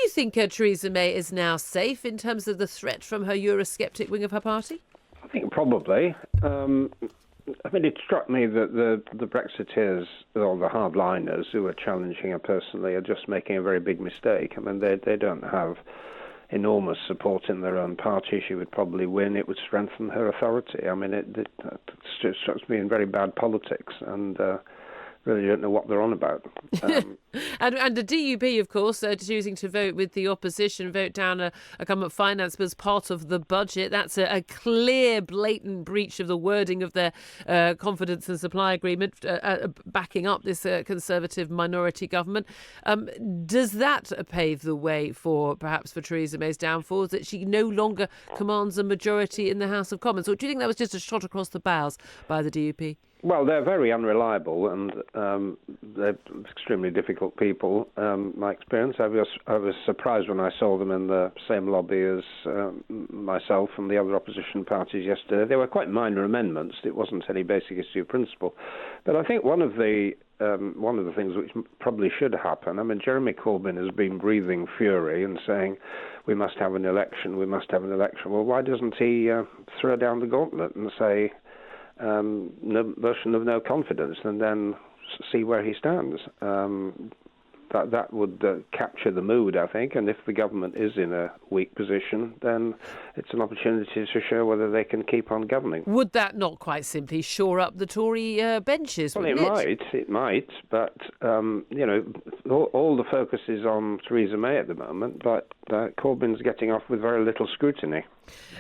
you think Theresa May is now safe in terms of the threat from her Eurosceptic wing of her party? I think probably. It struck me that the Brexiteers, or the hardliners who are challenging her personally, are just making a very big mistake. They don't have enormous support in their own party. She would probably win. It would strengthen her authority. It strikes me in very bad politics, and really don't know what they're on about. And the DUP, of course, choosing to vote with the opposition, vote down a government finance bill as part of the budget. That's a clear, blatant breach of the wording of their confidence and supply agreement, backing up this Conservative minority government. Does that pave the way for Theresa May's downfall, that she no longer commands a majority in the House of Commons? Or do you think that was just a shot across the bows by the DUP? Well, they're very unreliable, and they're extremely difficult people. My experience, I was surprised when I saw them in the same lobby as myself and the other opposition parties yesterday. They were quite minor amendments. It wasn't any basic issue of principle. But I think one of the things which probably should happen, Jeremy Corbyn has been breathing fury and saying, we must have an election, we must have an election. Well, why doesn't he throw down the gauntlet and say, no motion of no confidence, and then see where he stands? That would capture the mood, I think, and if the government is in a weak position, then it's an opportunity to show whether they can keep on governing. Would that not quite simply shore up the Tory benches? Well, it might, but all the focus is on Theresa May at the moment, but Corbyn's getting off with very little scrutiny.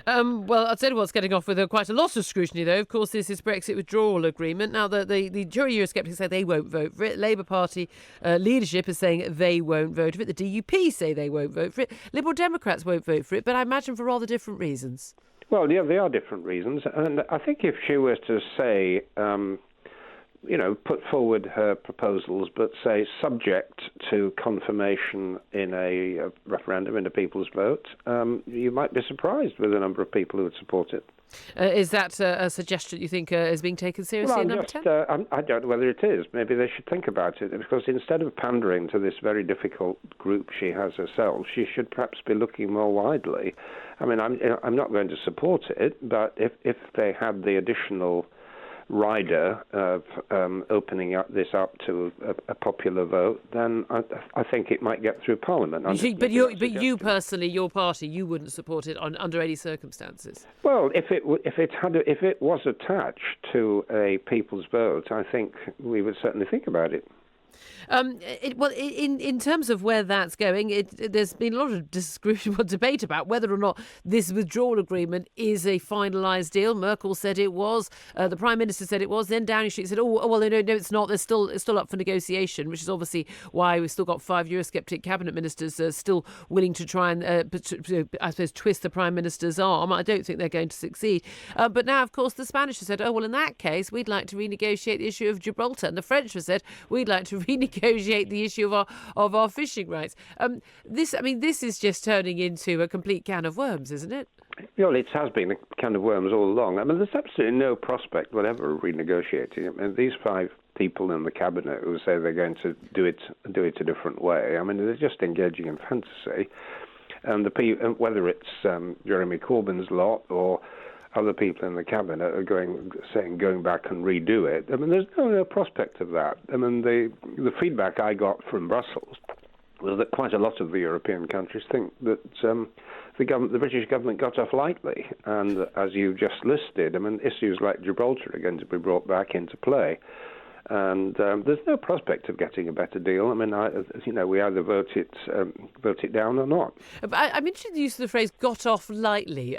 Well, I'll tell you what's getting off with quite a lot of scrutiny, though. Of course, this is Brexit withdrawal agreement. Now, the Eurosceptics say they won't vote for it. Labour Party leadership is saying they won't vote for it. The DUP say they won't vote for it. Liberal Democrats won't vote for it, but I imagine for rather different reasons. Well, yeah, they are different reasons. And I think if she were to say, put forward her proposals, but say subject to confirmation in a referendum, in a people's vote, you might be surprised with the number of people who would support it. Is that a suggestion you think is being taken seriously in number 10? I don't know whether it is. Maybe they should think about it, because instead of pandering to this very difficult group she has herself, she should perhaps be looking more widely. I'm not going to support it, but if they had the additional rider of opening this up to a popular vote, then I think it might get through Parliament. But you personally, your party, you wouldn't support it under any circumstances. Well, if it was attached to a people's vote, I think we would certainly think about it. In terms of where that's going, there's been a lot of debate about whether or not this withdrawal agreement is a finalised deal. Merkel said it was. The Prime Minister said it was. Then Downing Street said, no, it's not. It's still up for negotiation, which is obviously why we've still got 5 Eurosceptic cabinet ministers still willing to try and, I suppose, twist the Prime Minister's arm. I don't think they're going to succeed. But now, of course, the Spanish have said, in that case, we'd like to renegotiate the issue of Gibraltar. And the French have said, we'd like to renegotiate the issue of our fishing rights. This is just turning into a complete can of worms, isn't it? Well, it has been a can of worms all along. There's absolutely no prospect whatever of renegotiating. These 5 people in the cabinet who say they're going to do it a different way, they're just engaging in fantasy. And whether it's Jeremy Corbyn's lot or other people in the cabinet are going back and redo it. There's no prospect of that. The feedback I got from Brussels was that quite a lot of the European countries think that the British government got off lightly. And as you just listed, issues like Gibraltar are going to be brought back into play. And there's no prospect of getting a better deal. We either vote it down or not. I'm interested in the use of the phrase "got off lightly."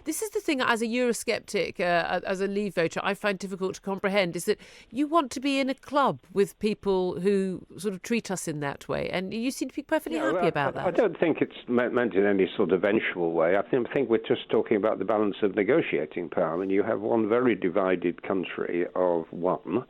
This is the thing, as a Eurosceptic, as a Leave voter, I find difficult to comprehend, is that you want to be in a club with people who sort of treat us in that way, and you seem to be perfectly happy about that. I don't think it's meant in any sort of vengeful way. I think we're just talking about the balance of negotiating power. You have one very divided country of one,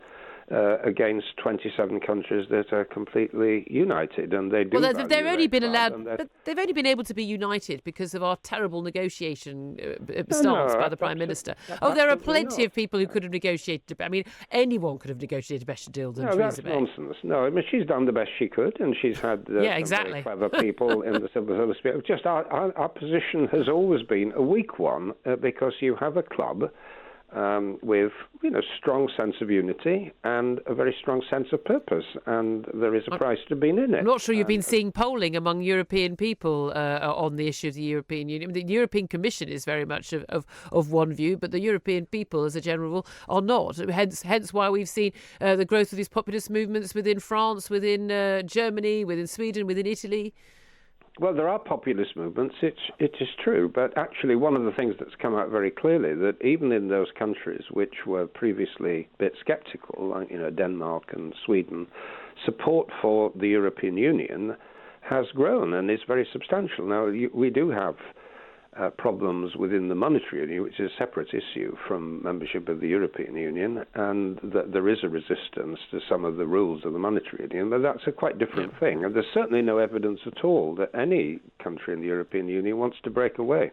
against 27 countries that are completely united, and they do. Well, value they've only their been club, allowed, but they've only been able to be united because of our terrible negotiation No, stance by the Prime absolutely, Minister. Oh, there are absolutely plenty not. of people who could have negotiated. I mean, anyone could have negotiated a better deal than No, Theresa that's May. nonsense. No, I mean, she's done the best she could, and she's had Yeah, some exactly. very clever people in the civil service. Just our position has always been a weak one because you have a club with strong sense of unity and a very strong sense of purpose, and there is a price to being in it. I'm not sure you've been seeing polling among European people on the issue of the European Union. The European Commission is very much of one view, but the European people, as a general rule, are not. Hence why we've seen the growth of these populist movements within France, within Germany, within Sweden, within Italy. Well, there are populist movements, it is true, but actually one of the things that's come out very clearly that even in those countries which were previously a bit sceptical, like Denmark and Sweden, support for the European Union has grown and is very substantial. Now, we do have problems within the monetary union, which is a separate issue from membership of the European Union, and that there is a resistance to some of the rules of the monetary union, but that's a quite different thing. And there's certainly no evidence at all that any country in the European Union wants to break away.